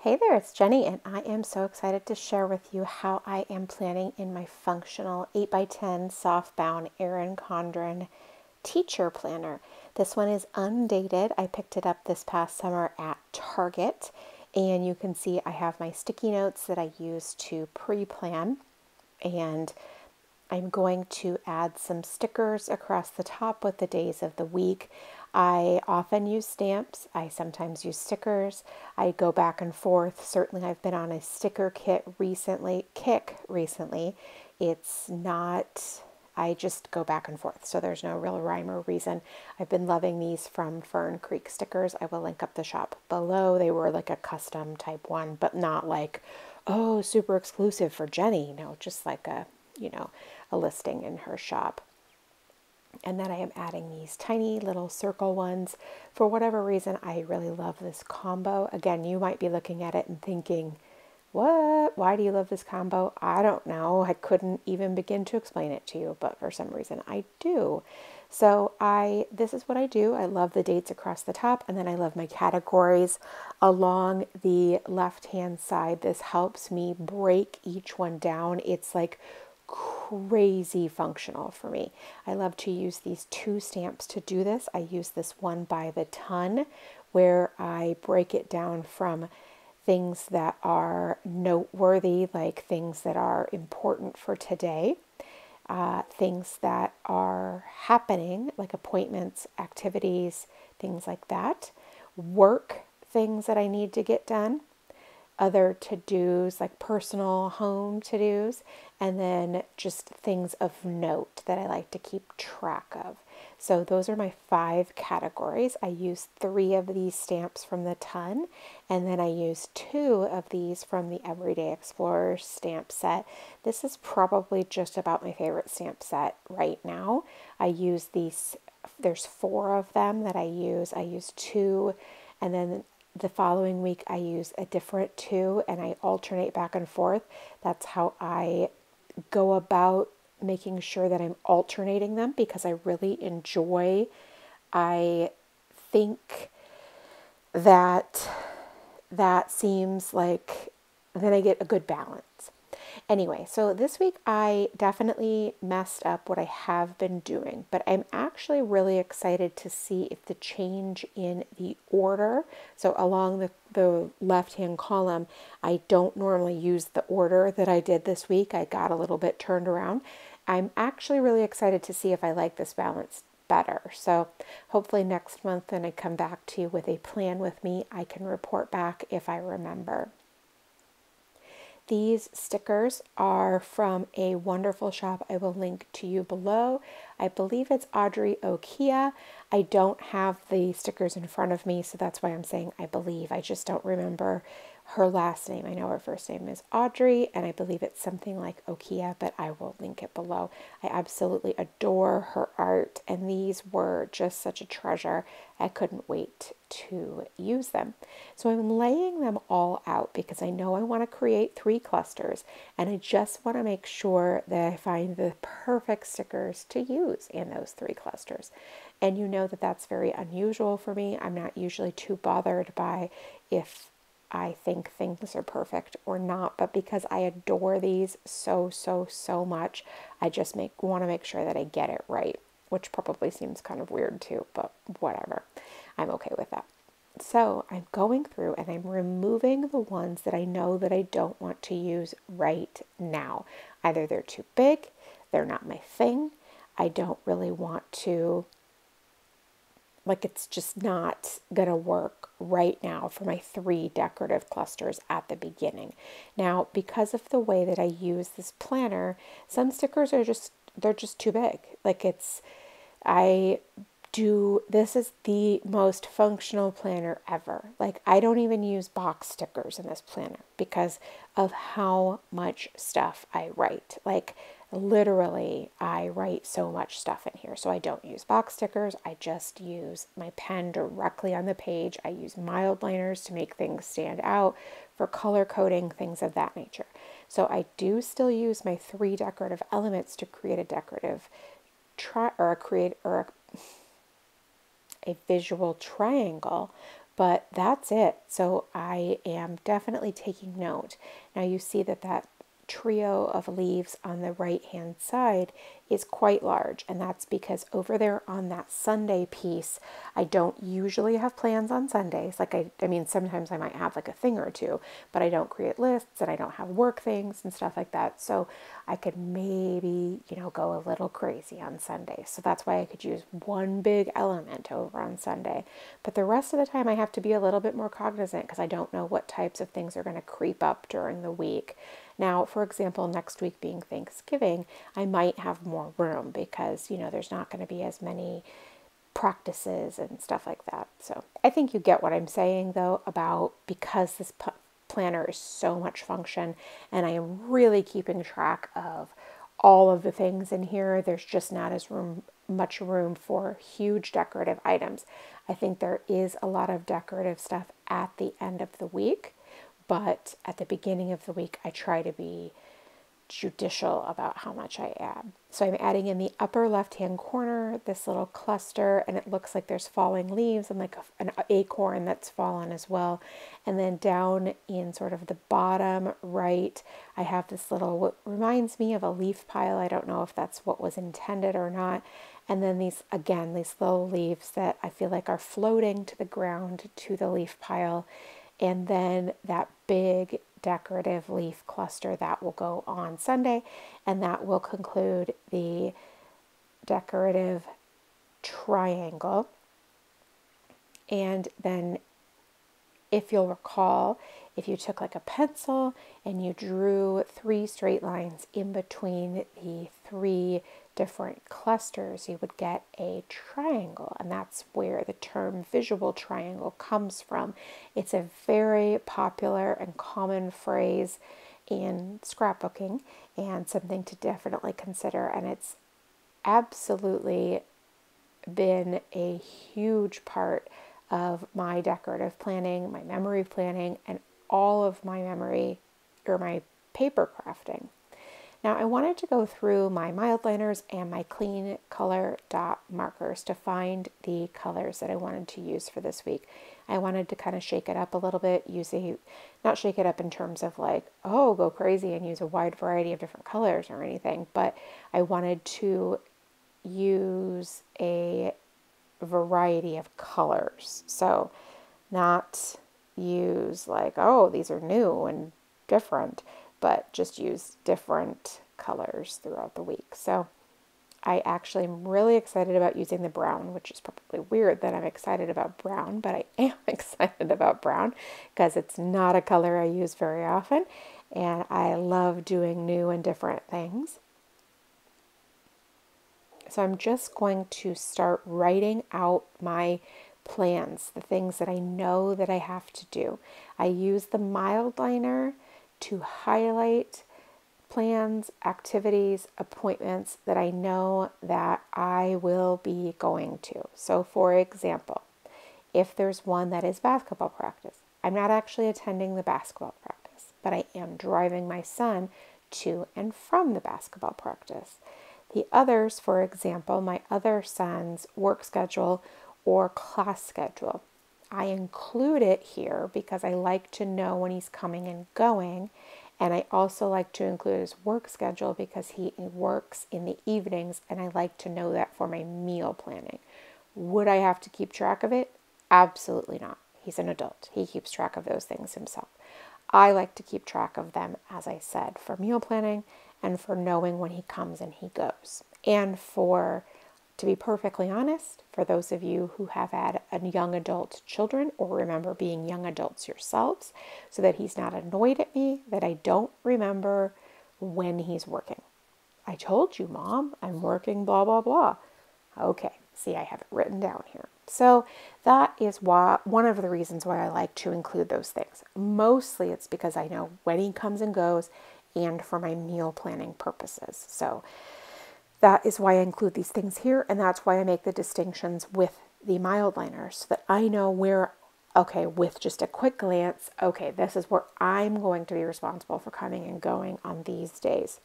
Hey there, it's Jenny, and I am so excited to share with you how I am planning in my functional 8x10 soft-bound Erin Condren teacher planner. This one is undated. I picked it up this past summer at Target, and you can see I have my sticky notes that I use to pre-plan, and I'm going to add some stickers across the top with the days of the week. I often use stamps. I sometimes use stickers. I go back and forth. Certainly I've been on a sticker kick recently. It's not, I just go back and forth. So there's no real rhyme or reason. I've been loving these from Fern Creek Stickers. I will link up the shop below. They were like a custom type one, but not like, oh, super exclusive for Jenny. No, just like a listing in her shop. And then I am adding these tiny little circle ones. For whatever reason, I really love this combo. Again, you might be looking at it and thinking, what? Why do you love this combo? I don't know. I couldn't even begin to explain it to you, but for some reason I do. So this is what I do. I love the dates across the top, and then I love my categories along the left-hand side. This helps me break each one down. It's like crazy functional for me. I love to use these two stamps to do this. I use this one by the ton where I break it down from things that are noteworthy, like things that are important for today, things that are happening, like appointments, activities, things like that, work things that I need to get done, other to-dos like personal home to-dos, and then just things of note that I like to keep track of. So those are my 5 categories. I use 3 of these stamps from the ton, and then I use 2 of these from the Everyday Explorer stamp set. This is probably just about my favorite stamp set right now. I use these, there's 4 of them that I use. I use 2, and then the following week I use a different 2, and I alternate back and forth. That's how I go about making sure that I'm alternating them, because I really enjoy, I think that seems like then I get a good balance. Anyway, so this week I definitely messed up what I have been doing, but I'm actually really excited to see if the change in the order, so along the left-hand column, I don't normally use the order that I did this week. I got a little bit turned around. I'm actually really excited to see if I like this balance better. So hopefully next month when I come back to you with a plan with me, I can report back if I remember. These stickers are from a wonderful shop I will link to you below. I believe it's Audrey Okia. I don't have the stickers in front of me, so that's why I'm saying I believe. I just don't remember her last name. I know her first name is Audrey, and I believe it's something like Okia, but I will link it below. I absolutely adore her art, and these were just such a treasure. I couldn't wait to use them. So I'm laying them all out because I know I want to create 3 clusters, and I just want to make sure that I find the perfect stickers to use in those 3 clusters. And you know that that's very unusual for me. I'm not usually too bothered by if I think things are perfect or not, but because I adore these so much, I just want to make sure that I get it right, which probably seems kind of weird too, but whatever. I'm okay with that. So I'm going through and I'm removing the ones that I know that I don't want to use right now. Either they're too big, they're not my thing, I don't really want to, like it's just not going to work right now for my 3 decorative clusters at the beginning. Now, because of the way that I use this planner, some stickers are they're just too big. Like this is the most functional planner ever. Like I don't even use box stickers in this planner because of how much stuff I write. Like literally, I write so much stuff in here. So I don't use box stickers. I just use my pen directly on the page. I use mild liners to make things stand out, for color coding, things of that nature. So I do still use my 3 decorative elements to create a decorative a visual triangle, But that's it. So I am definitely taking note. Now you see that trio of leaves on the right hand side is quite large, and that's because over there on that Sunday piece, I don't usually have plans on Sundays. Like I mean sometimes I might have like a thing or two, but I don't create lists and I don't have work things and stuff like that. So I could maybe, go a little crazy on Sunday. So that's why I could use one big element over on Sunday. But the rest of the time I have to be a little bit more cognizant because I don't know what types of things are going to creep up during the week. Now, for example, next week being Thanksgiving, I might have more room because, there's not going to be as many practices and stuff like that. So I think you get what I'm saying, though, about because this planner is so much function and I am really keeping track of all of the things in here. There's just not as much room for huge decorative items. I think there is a lot of decorative stuff at the end of the week, but at the beginning of the week, I try to be judicial about how much I add. So I'm adding in the upper left-hand corner this little cluster, and it looks like there's falling leaves and like an acorn that's fallen as well. And then down in sort of the bottom right, I have this little, what reminds me of a leaf pile. I don't know if that's what was intended or not. And then these little leaves that I feel like are floating to the ground to the leaf pile. And then that big decorative leaf cluster that will go on Sunday, and that will conclude the decorative triangle. And then if you'll recall, if you took like a pencil and you drew 3 straight lines in between the 3 different clusters, you would get a triangle, and that's where the term visual triangle comes from. It's a very popular and common phrase in scrapbooking and something to definitely consider, and it's absolutely been a huge part of my decorative planning, my memory planning, and all of my my paper crafting. Now I wanted to go through my mild liners and my clean color dot markers to find the colors that I wanted to use for this week. I wanted to kind of shake it up a little bit, not shake it up in terms of like, oh, go crazy and use a wide variety of different colors or anything, but I wanted to use a variety of colors. So not use like, oh, these are new and different, but just use different colors throughout the week. So I actually am really excited about using the brown, which is probably weird that I'm excited about brown, but I am excited about brown because it's not a color I use very often, and I love doing new and different things. So I'm just going to start writing out my plans, the things that I know that I have to do. I use the mild liner to highlight plans, activities, appointments that I know that I will be going to. So for example, if there's one that is basketball practice, I'm not actually attending the basketball practice, but I am driving my son to and from the basketball practice. The others, for example, my other son's work schedule or class schedule, I include it here because I like to know when he's coming and going. And I also like to include his work schedule because he works in the evenings, and I like to know that for my meal planning. Would I have to keep track of it? Absolutely not. He's an adult. He keeps track of those things himself. I like to keep track of them, as I said, for meal planning and for knowing when he comes and he goes. And to be perfectly honest, for those of you who have had young adult children or remember being young adults yourselves, so that he's not annoyed at me that I don't remember when he's working. I told you, Mom, I'm working, blah, blah, blah. Okay, see, I have it written down here. So that is one of the reasons why I like to include those things. Mostly it's because I know when he comes and goes and for my meal planning purposes. So that is why I include these things here, and that's why I make the distinctions with the mild liners, so that I know where, okay, with just a quick glance, okay, this is where I'm going to be responsible for coming and going on these days.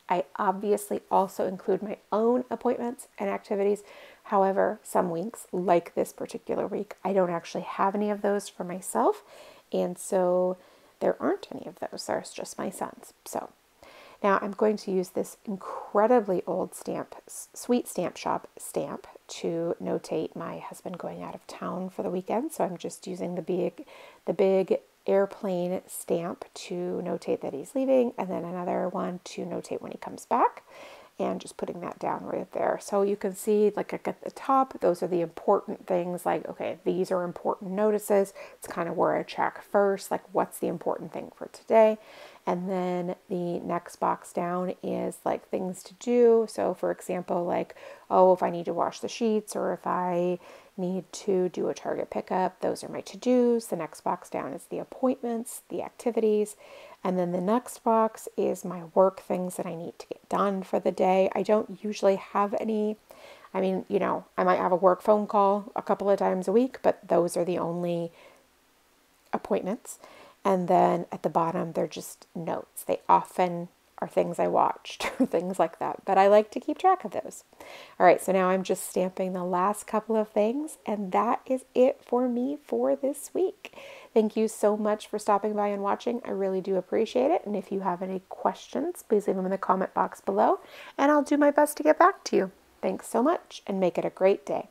I obviously also include my own appointments and activities. However, some weeks, like this particular week, I don't actually have any of those for myself. And so there aren't any of those. There's just my son's. So now I'm going to use this incredibly old stamp, Sweet Stamp Shop stamp, to notate my husband going out of town for the weekend. So I'm just using the big airplane stamp to notate that he's leaving, and then another one to notate when he comes back, and just putting that down right there. So you can see, like at the top, those are the important things, like, okay, these are important notices. It's kind of where I check first, like what's the important thing for today. And then the next box down is like things to do. So for example, like, oh, if I need to wash the sheets, or if I need to do a Target pickup, those are my to-dos. The next box down is the appointments, the activities. And then the next box is my work things that I need to get done for the day. I don't usually have any. I mean, I might have a work phone call a couple of times a week, but those are the only appointments. And then at the bottom, they're just notes. They often are things I watched or things like that, but I like to keep track of those. All right, so now I'm just stamping the last couple of things, and that is it for me for this week. Thank you so much for stopping by and watching. I really do appreciate it. And if you have any questions, please leave them in the comment box below, and I'll do my best to get back to you. Thanks so much, and make it a great day.